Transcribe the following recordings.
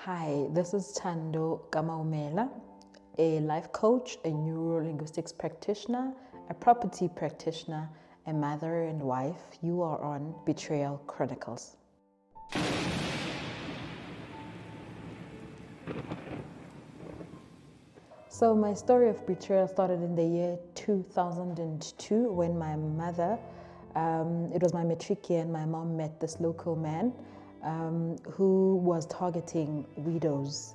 Hi, this is Thando Maumela, a life coach, a neuro-linguistics practitioner, a property practitioner, a mother and wife. You are on Betrayal Chronicles. So my story of betrayal started in the year 2002 when my mother, it was my matric year, and my mom met this local man who was targeting widows.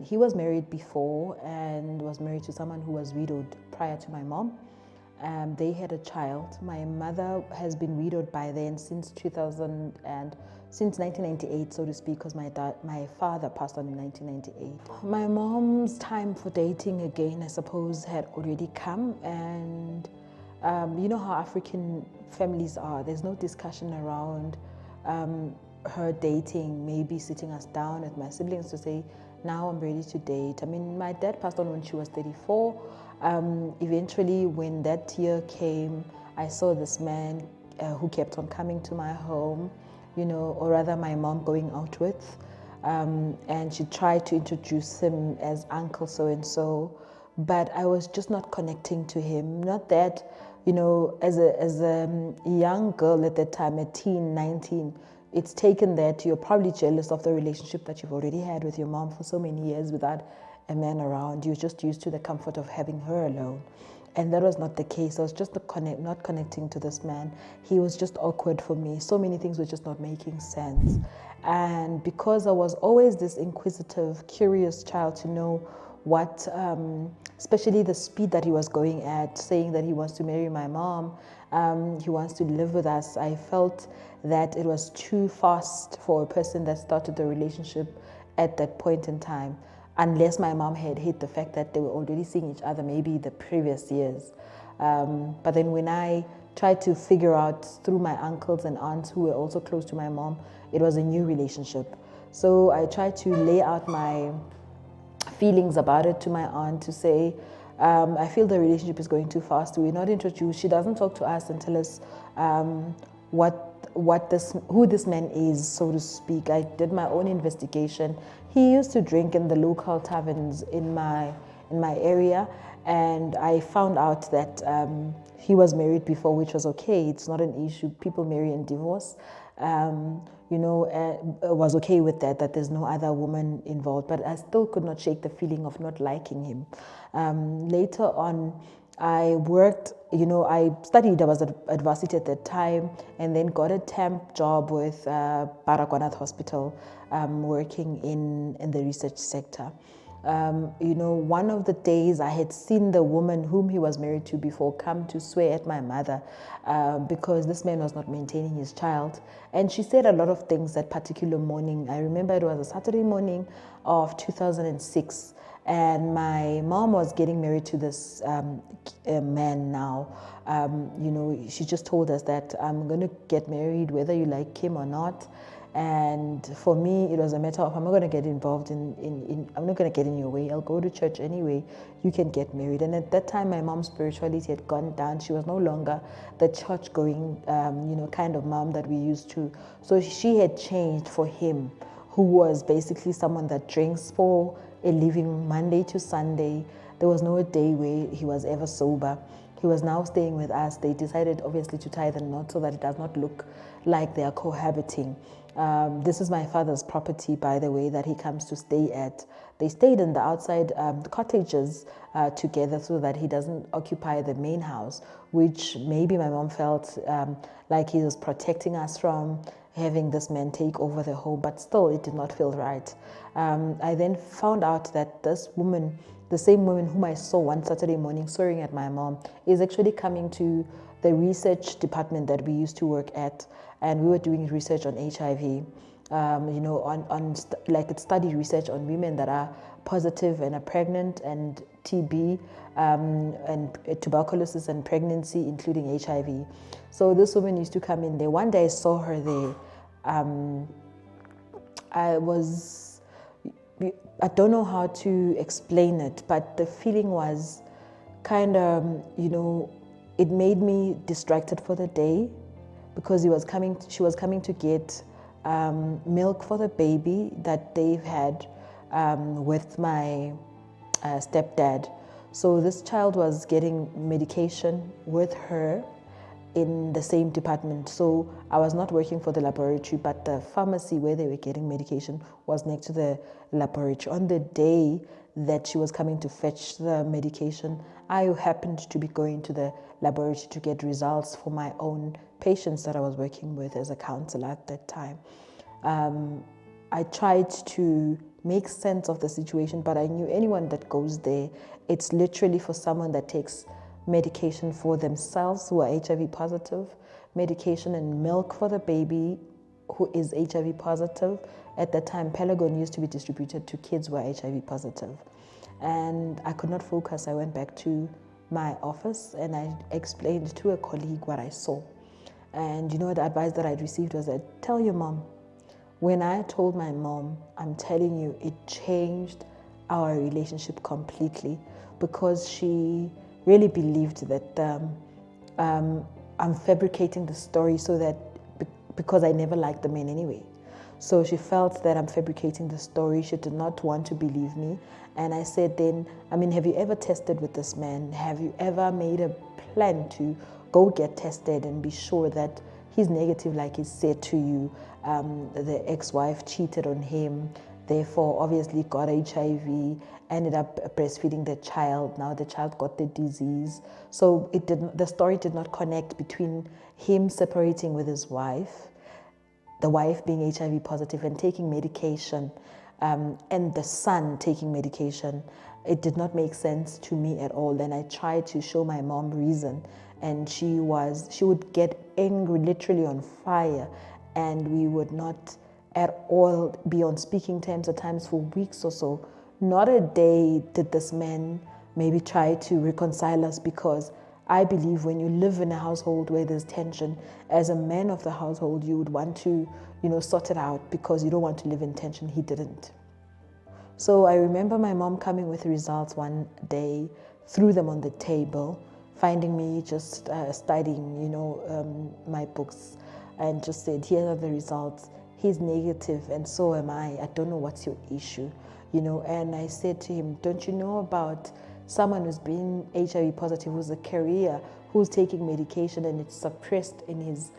He was married before and was married to someone who was widowed prior to my mom. They had a child. My mother has been widowed by then since 2000 and since 1998, so to speak, because my father passed on in 1998. My mom's time for dating again, I suppose, had already come, and you know how African families are. There's no discussion around her dating, maybe sitting us down with my siblings to say, now I'm ready to date. I mean, my dad passed on when she was 34. Eventually, when that year came, I saw this man who kept on coming to my home, you know, or rather my mom going out with. And she tried to introduce him as Uncle so-and-so, but I was just not connecting to him. Not that, you know, as a young girl at that time, a teen, 19, it's taken that you're probably jealous of the relationship that you've already had with your mom for so many years without a man around. You're just used to the comfort of having her alone. And that was not the case. I was just not connecting to this man. He was just awkward for me. So many things were just not making sense. And because I was always this inquisitive, curious child to know what, especially the speed that he was going at, saying that he wants to marry my mom, he wants to live with us, I felt that it was too fast for a person that started the relationship at that point in time, unless my mom had hid the fact that they were already seeing each other maybe the previous years. But then when I tried to figure out through my uncles and aunts who were also close to my mom, it was a new relationship. So I tried to lay out my feelings about it to my aunt to say, I feel the relationship is going too fast. We're not introduced. She doesn't talk to us and tell us who this man is, so to speak. I did my own investigation. He used to drink in the local taverns in my area, and I found out that he was married before, which was okay. It's not an issue. People marry and divorce. You know, was okay with that there's no other woman involved, but I still could not shake the feeling of not liking him. Later on, I worked, you know, I studied, I was at varsity at that time, and then got a temp job with Baragwanath Hospital, working in the research sector. You know, one of the days I had seen the woman whom he was married to before come to swear at my mother because this man was not maintaining his child. And she said a lot of things that particular morning. I remember it was a Saturday morning of 2006. And my mom was getting married to this man now. You know, she just told us that I'm going to get married whether you like him or not. And for me, it was a matter of, I'm not going to get involved I'm not going to get in your way. I'll go to church anyway. You can get married. And at that time, my mom's spirituality had gone down. She was no longer the church-going, you know, kind of mom that we used to. So she had changed for him, who was basically someone that drinks for a living Monday to Sunday. There was no day where he was ever sober. He was now staying with us. They decided, obviously, to tie the knot so that it does not look like they are cohabiting. This is my father's property, by the way, that he comes to stay at. They stayed in the outside cottages together so that he doesn't occupy the main house, which maybe my mom felt like he was protecting us from having this man take over the home, but still it did not feel right. I then found out that this woman, the same woman whom I saw one Saturday morning swearing at my mom, is actually coming to the research department that we used to work at, and we were doing research on HIV, you know, like it studied research on women that are positive and are pregnant, and TB, and tuberculosis and pregnancy, including HIV. So this woman used to come in there. One day I saw her there. I don't know how to explain it, but the feeling was kind of, you know, it made me distracted for the day because she was coming to get milk for the baby that they've had with my stepdad. So this child was getting medication with her in the same department. So I was not working for the laboratory, but the pharmacy where they were getting medication was next to the laboratory. On the day that she was coming to fetch the medication, I happened to be going to the laboratory to get results for my own patients that I was working with as a counselor at that time. I tried to make sense of the situation, but I knew anyone that goes there, it's literally for someone that takes medication for themselves who are HIV positive, medication and milk for the baby who is HIV positive. At that time, Pelagon used to be distributed to kids who are HIV positive. And I could not focus. I went back to my office and I explained to a colleague what I saw. And you know, the advice that I'd received was that, tell your mom. When I told my mom, I'm telling you, it changed our relationship completely, because she really believed that I'm fabricating the story so that because I never liked the men anyway. So she felt that I'm fabricating the story. She did not want to believe me. And I said then, I mean, have you ever tested with this man? Have you ever made a plan to go get tested and be sure that he's negative like he said to you? The ex-wife cheated on him, therefore obviously got HIV, ended up breastfeeding the child. Now the child got the disease. So the story did not connect between him separating with his wife, the wife being HIV positive and taking medication, and the son taking medication. It did not make sense to me at all. Then I tried to show my mom reason, and she would get angry, literally on fire, and we would not at all be on speaking terms at times for weeks or so. Not a day did this man maybe try to reconcile us, because I believe when you live in a household where there's tension, as a man of the household, you would want to, sort it out, because you don't want to live in tension. He didn't. So I remember my mom coming with results one day, threw them on the table, finding me just studying, my books, and just said, here are the results. He's negative and so am I don't know what's your issue, and I said to him, don't you know about someone who's been HIV positive, who's a carrier, who's taking medication and it's suppressed in his,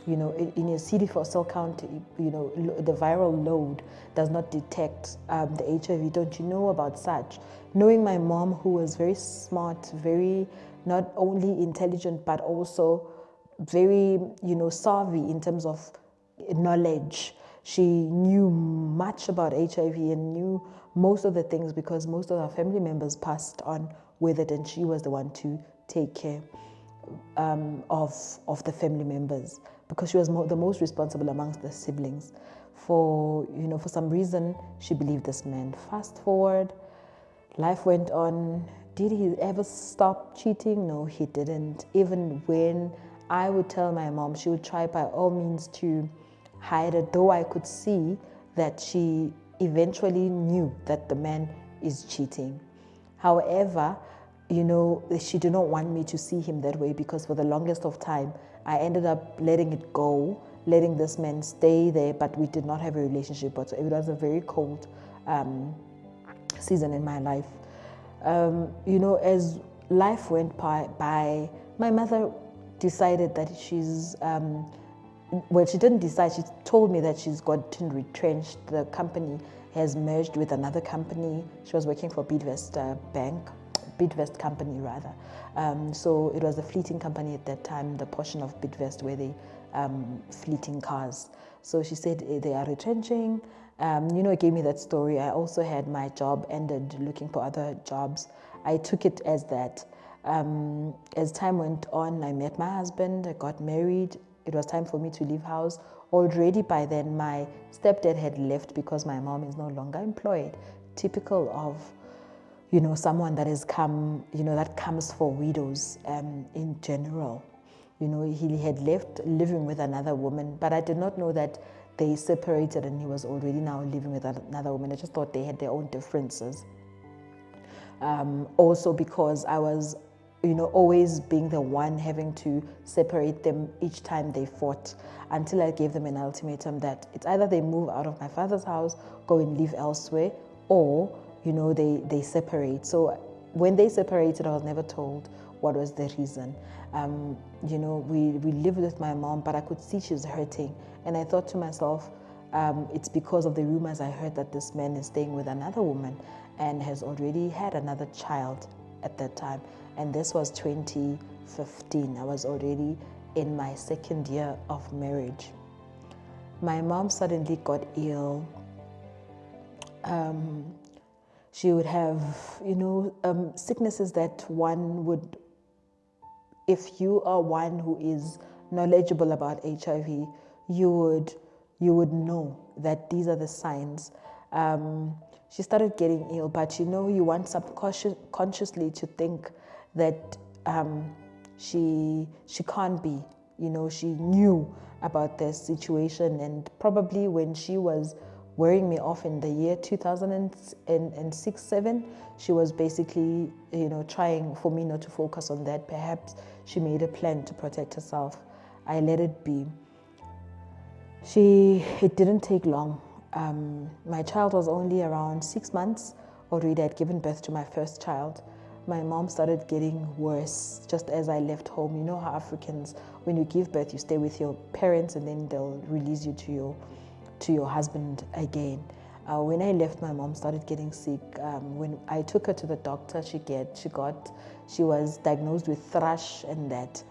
in his CD4 cell count, the viral load does not detect the HIV. Don't you know about such? Knowing my mom, who was very smart, very not only intelligent, but also very, savvy in terms of knowledge. She knew much about HIV and knew most of the things, because most of our family members passed on with it, and she was the one to take care of the family members, because she was the most responsible amongst the siblings. For some reason, she believed this man. Fast forward, life went on. Did he ever stop cheating? No, he didn't. Even when I would tell my mom, she would try by all means to hide it, though I could see that she eventually knew that the man is cheating. However, she did not want me to see him that way, because for the longest of time, I ended up letting it go, letting this man stay there, but we did not have a relationship. But it was a very cold season in my life. As life went by, my mother decided that she's, well, she didn't decide, she told me that she's gotten retrenched. The company has merged with another company. She was working for Bidvest company rather. So it was the fleeting company at that time, the portion of Bidvest where they fleeting cars. So she said they are retrenching. It gave me that story. I also had my job ended, looking for other jobs. I took it as that. As time went on, I met my husband, I got married. It was time for me to leave house. Already by then, my stepdad had left because my mom is no longer employed. Typical of, someone that has come, that comes for widows in general. He had left living with another woman, but I did not know that they separated and he was already now living with another woman. I just thought they had their own differences. Also because I was, always being the one having to separate them each time they fought, until I gave them an ultimatum that it's either they move out of my father's house, go and live elsewhere, or they separate. So when they separated, I was never told what was the reason. We lived with my mom, but I could see she's hurting, and I thought to myself, it's because of the rumors I heard that this man is staying with another woman and has already had another child at that time. And this was 2015. I was already in my second year of marriage. My mom suddenly got ill. She would have, sicknesses that one would, if you are one who is knowledgeable about HIV, you would know that these are the signs. She started getting ill, but you want subconsciously to think that she can't be. She knew about this situation, and probably when she was wearing me off in the year 2006-7, she was basically trying for me not to focus on that. Perhaps she made a plan to protect herself. I let it be. It didn't take long. My child was only around 6 months. Already I'd given birth to my first child. My mom started getting worse just as I left home. You know how Africans, when you give birth, you stay with your parents and then they'll release you to your husband again. When I left, my mom started getting sick. When I took her to the doctor, she was diagnosed with thrush and that.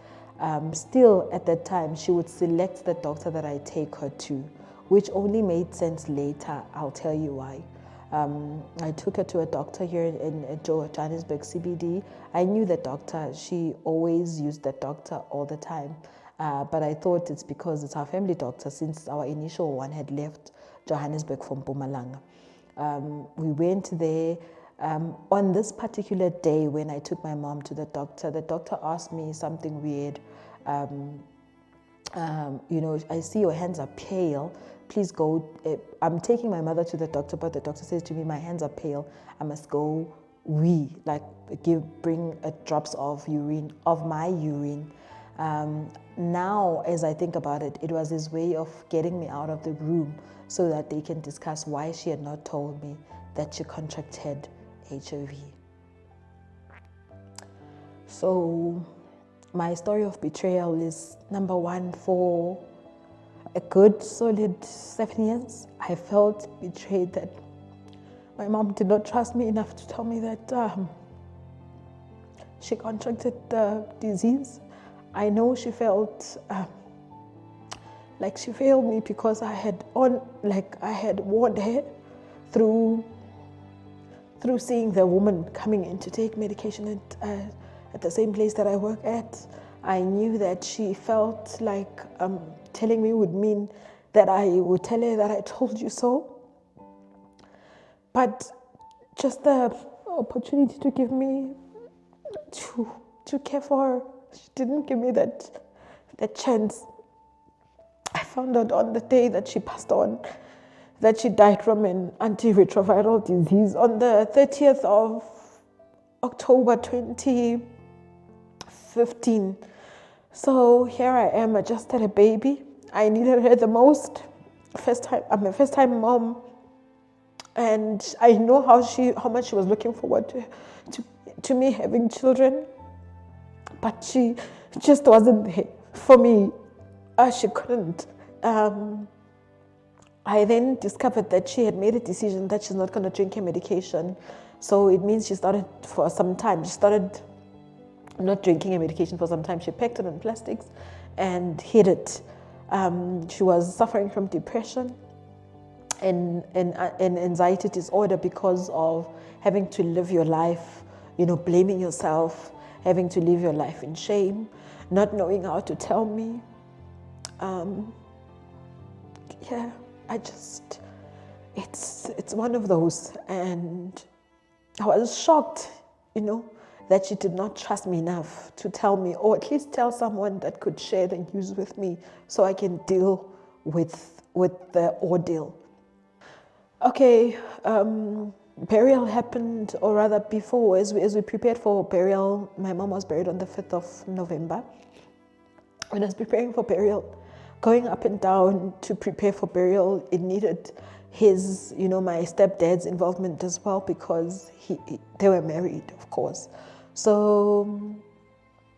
Still at that time, she would select the doctor that I take her to, which only made sense later. I'll tell you why. I took her to a doctor here in Johannesburg CBD. I knew the doctor. She always used that doctor all the time. But I thought it's because it's our family doctor, since our initial one had left Johannesburg from Mpumalanga. We went there. On this particular day when I took my mom to the doctor asked me something weird. I see your hands are pale. Please go. I'm taking my mother to the doctor, but the doctor says to me, my hands are pale. I must go bring drops of my urine. Now, as I think about it, it was his way of getting me out of the room so that they can discuss why she had not told me that she contracted HIV. So my story of betrayal is, number one, for a good solid 7 years, I felt betrayed that my mom did not trust me enough to tell me that she contracted the disease. I know she felt like she failed me because I had warned her through seeing the woman coming in to take medication at the same place that I work at. I knew that she felt like telling me would mean that I would tell her that I told you so. But just the opportunity to give me to care for her, she didn't give me that chance. I found out on the day that she passed on that she died from an antiretroviral disease on the 30th of October 2015. So here I am, I just had a baby. I needed her the most. I'm a first-time mom, and I know how much she was looking forward to me having children, but she just wasn't there for me. She couldn't. I then discovered that she had made a decision that she's not going to drink her medication. So it means she started not drinking her medication for some time. She packed it in plastics and hid it. She was suffering from depression and anxiety disorder because of having to live your life, blaming yourself, having to live your life in shame, not knowing how to tell me. It's one of those, and I was shocked, that she did not trust me enough to tell me, or at least tell someone that could share the news with me so I can deal with the ordeal. Okay, burial happened, or rather before, as we prepared for burial, my mom was buried on the 5th of November. When I was preparing for burial, going up and down to prepare for burial, it needed his, my stepdad's involvement as well, because they were married, of course. So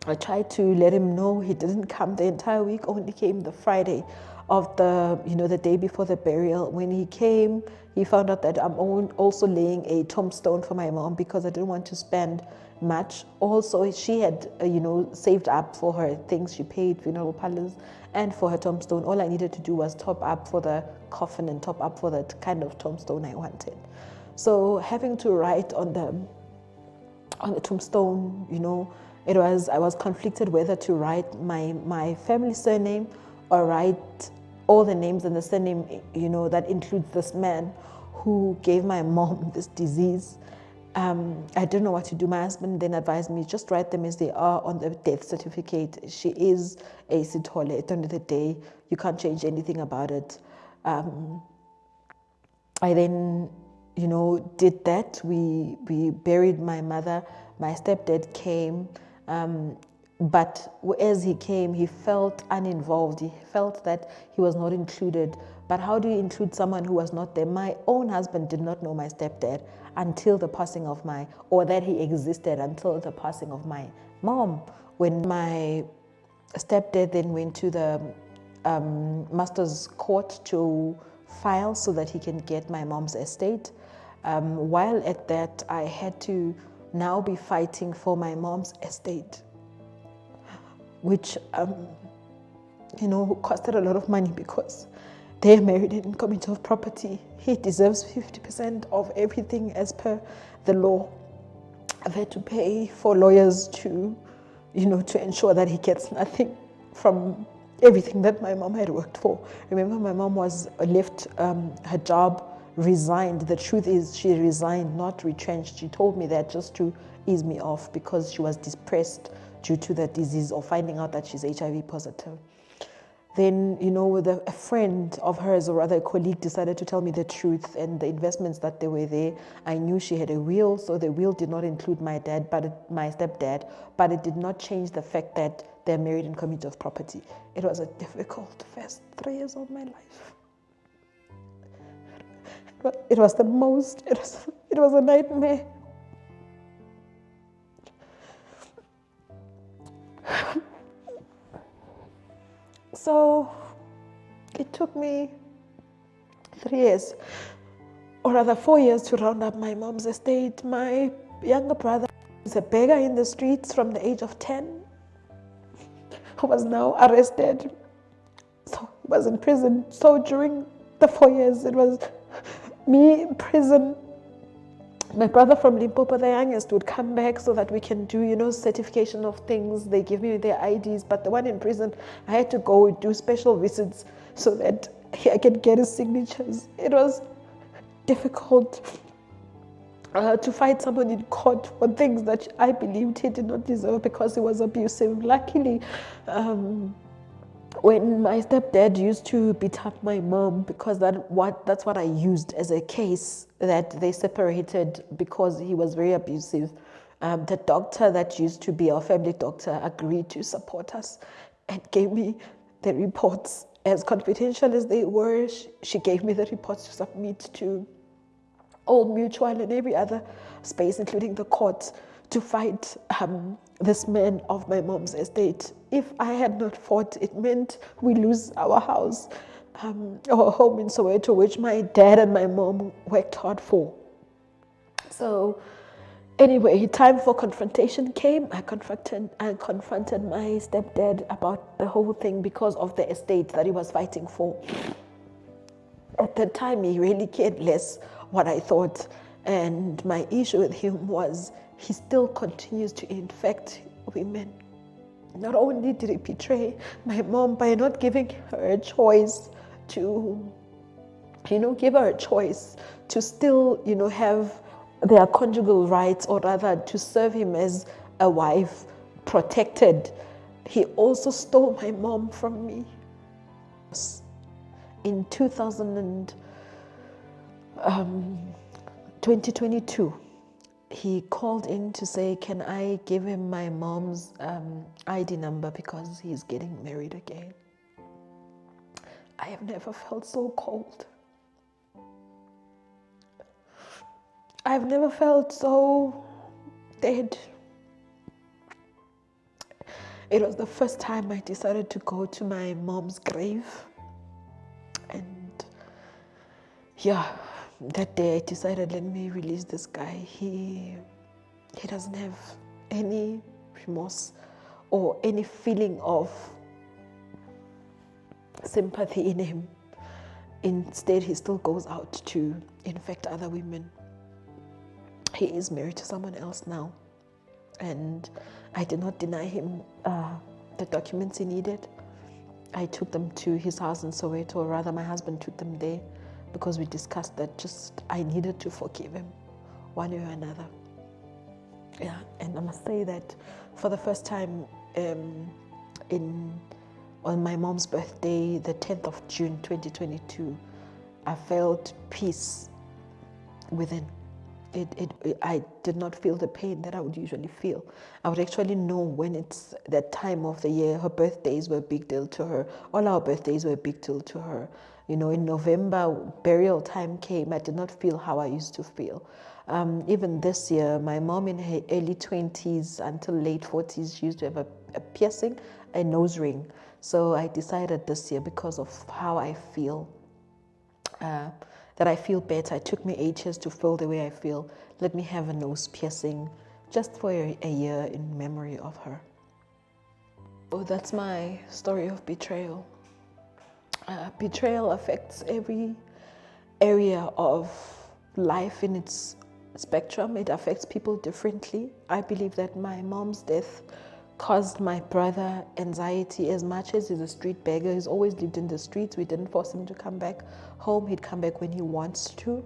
I tried to let him know. He didn't come the entire week, only came the Friday of the day before the burial. When he came, he found out that I'm also laying a tombstone for my mom, because I didn't want to spend much. Also, she had, saved up for her things. She paid funeral parlors and for her tombstone. All I needed to do was top up for the coffin and top up for that kind of tombstone I wanted. So having to write on the tombstone, I was conflicted whether to write my family surname or write all the names and the surname, that includes this man who gave my mom this disease. I didn't know what to do. My husband then advised me, just write them as they are on the death certificate. She is a sithole. At the end of the day, you can't change anything about it. I then, did that. We buried my mother. My stepdad came. But as he came, he felt uninvolved. He felt that he was not included. But how do you include someone who was not there? My own husband did not know my stepdad until the passing of or that he existed until the passing of my mom. When my stepdad then went to the master's court to file so that he can get my mom's estate. While at that, I had to now be fighting for my mom's estate, which, costed a lot of money, because they're married in community of property. He deserves 50% of everything as per the law. I've had to pay for lawyers to ensure that he gets nothing from everything that my mom had worked for. Remember, my mom was left her job, resigned. The truth is, she resigned, not retrenched. She told me that just to ease me off, because she was depressed due to the disease, or finding out that she's HIV positive. Then, a friend of hers, or rather a colleague, decided to tell me the truth and the investments that they were there. I knew she had a will, so the will did not include my dad, my stepdad, but it did not change the fact that they're married in community of property. It was a difficult first 3 years of my life. It was it was a nightmare. So it took me 3 years, or rather 4 years, to round up my mom's estate. My younger brother is a beggar in the streets from the age of 10, who was now arrested. So he was in prison. So during the 4 years, it was me in prison. My brother from Limpopo, the youngest, would come back so that we can do, certification of things. They give me their IDs, but the one in prison, I had to go do special visits so that I could get his signatures. It was difficult to fight someone in court for things that I believed he did not deserve, because he was abusive. Luckily, when my stepdad used to beat up my mom, because that's what I used as a case, that they separated because he was very abusive. The doctor that used to be our family doctor agreed to support us and gave me the reports. As confidential as they were, she gave me the reports to submit to Old Mutual and every other space, including the courts, to fight this man of my mom's estate. If I had not fought, it meant we lose our house, our home in Soweto, which my dad and my mom worked hard for. So anyway, time for confrontation came. I confronted my stepdad about the whole thing, because of the estate that he was fighting for. At that time, he really cared less what I thought. And my issue with him was, he still continues to infect women. Not only did he betray my mom by not giving her a choice to, give her a choice to still, have their conjugal rights, or rather to serve him as a wife, protected. He also stole my mom from me. In 2000 2022, he called in to say, can I give him my mom's ID number because he's getting married again. I have never felt so cold. I've never felt so dead. It was the first time I decided to go to my mom's grave. And yeah, that day I decided, let me release this guy. He doesn't have any remorse or any feeling of sympathy in him. Instead, he still goes out to infect other women. He is married to someone else now. And I did not deny him the documents he needed. I took them to his house in Soweto, or rather my husband took them there, because we discussed that I needed to forgive him one way or another. Yeah, and I must say that for the first time on my mom's birthday, the 10th of June 2022, I felt peace within. I did not feel the pain that I would usually feel. I would actually know when it's that time of the year. Her birthdays were a big deal to her. All our birthdays were a big deal to her. You know, in November, burial time came. I did not feel how I used to feel. Even this year, my mom in her early 20s until late 40s, she used to have a piercing, a nose ring. So I decided this year, because of how I feel, that I feel better. It took me 8 years to feel the way I feel. Let me have a nose piercing just for a year in memory of her. Oh, that's my story of betrayal. Betrayal affects every area of life in its spectrum. It affects people differently. I believe that my mom's death caused my brother anxiety. As much as he's a street beggar, he's always lived in the streets. We didn't force him to come back home. He'd come back when he wants to.